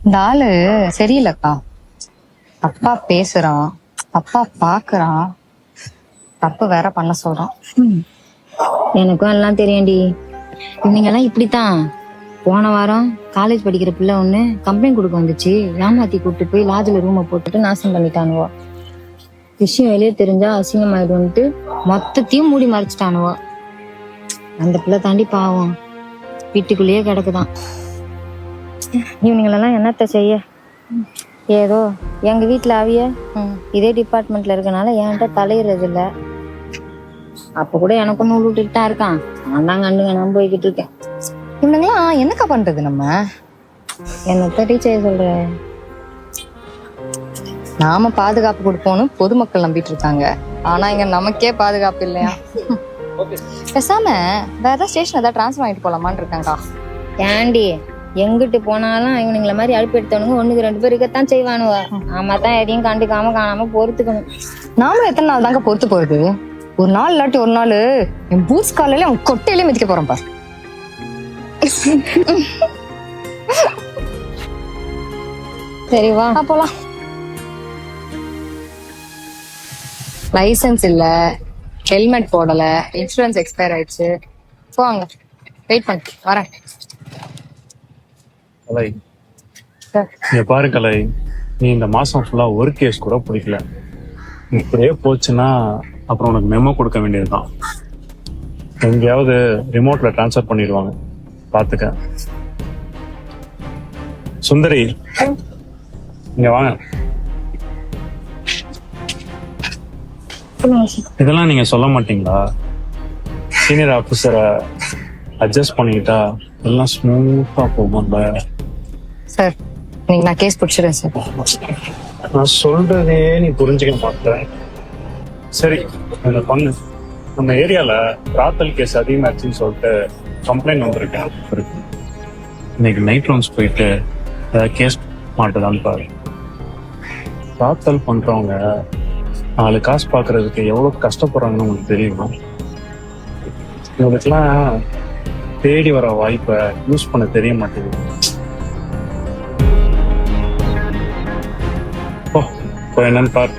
இந்த ஆளு சரியில்லக்கா. அப்பா பேசுறான், அப்பா பாக்குறான், தப்பு வேற பண்ண சொல்றான். எனக்கும் எல்லாம் தெரியும்டி. இவங்க எல்லாம் இப்படித்தான். போன வாரம் காலேஜ் படிக்கிற பிள்ளை ஒண்ணு கம்ப்ளைண்ட் கொடுக்க வந்துச்சு. ஏமாத்தி கூப்பிட்டு போய் லாட்ஜ்ல ரூமை போட்டுட்டு நாசம் பண்ணிட்டானுவோ. விஷயம் வெளியே தெரிஞ்சா அசிங்கமாயிடும்ட்டு மொத்தத்தையும் மூடி மறைச்சிட்டானுவோ. அந்த பிள்ளை தாண்டி பாவம் வீட்டுக்குள்ளேயே கிடக்குதான். இவனுங்களெல்லாம் என்னத்த செய்ய? ஏதோ எங்க வீட்டுல அவிய இதே டிபார்ட்மெண்ட்ல இருக்கனால என்கிட்ட தலையிறது இல்ல. அப்ப கூட எனக்கும் நூல் விட்டுட்டு தான் இருக்கான். நான் தான் கண்டுங்க நான் போய்கிட்டு இருக்கேன். இவனுங்களாம் என்னக்கா பண்றது? நம்ம என்னத்த செய்ய சொல்ற? நாம பாதுகாப்பு கொடுப்போம்னு பொதுமக்கள் நம்பிட்டு இருக்காங்க. ஆனா இங்க நமக்கே பாதுகாப்பு இல்லையா? பேசாம வேற ஏதாவது ஸ்டேஷன் ஏதாவது டிரான்ஸ்ஃபர் ஆகிட்டு போலாமான்னு இருக்காங்கக்கா. ஏண்டி எங்கிட்டு போனாலும் இவனுங்கள மாதிரி அழுப்பு எடுத்தவனுங்க ஒண்ணுக்கு 2 பேர் இருக்கத்தான் செய்வானுவ. ஆமா தான் எதையும் கண்டுக்காம காணாம பொறுத்துக்கணும். நாமளும் எத்தனை நாள் தாங்க பொறுத்து போகுது? ஒரு நாள் இல்லாட்டி ஒரு நாள் என் பூட்ஸ் காலையில அவன் கொட்டையிலே மிதிக்க போறேன் பாரு. சரி வா போலாம். லைசன்ஸ் இல்ல, ஹெல்மெட் போடல, இன்சூரன்ஸ் எக்ஸ்பயர் ஆயிடுச்சு. போவாங்க, வெயிட் பண்ணு வரேன். கலை, இங்க பாரு கலை, நீ இந்த மாசம் ஃபுல்லா ஒரு கேஸ் கூட பிடிக்கல. இப்படியே போச்சுன்னா அப்புறம் உனக்கு மெமோ கொடுக்க வேண்டியதுதான். எங்கேயாவது ரிமோட்ல டிரான்ஸ்ஃபர் பண்ணிடுவாங்க, பாத்துக்க. சுந்தரி, இங்க வாங்க. இதெல்லாம் நீங்க சொல்ல மாட்டீங்களா? சீனியர் ஆபீசரை அட்ஜஸ்ட் பண்ணிக்கிட்டா எல்லாம் ஸ்மூத்தா போகும்ல. சார், நீங்க நான் கேஸ் பிடிச்சிடுறேன் சார். நான் சொல்றதே நீ புரிஞ்சுக்க மாட்டேன். சரி, இதை பண்ணு. நம்ம ஏரியால ராத்தல் கேஸ் அதிகமாச்சுன்னு சொல்லிட்டு கம்ப்ளைண்ட் வந்திருக்கேன். இன்னைக்கு நைட் ரவுண்ட்ஸ் போயிட்டு கேஸ் மாட்டுதான்னு பாரு. ராத்தல் பண்றவங்க 4 காசு பாக்குறதுக்கு எவ்வளவு கஷ்டப்படுறாங்கன்னு உங்களுக்கு தெரியுமா? இவங்களுக்குலாம் தேடி வர வாய்ப்பை யூஸ் பண்ண தெரிய மாட்டேங்குது. என்னன்னு பாரு.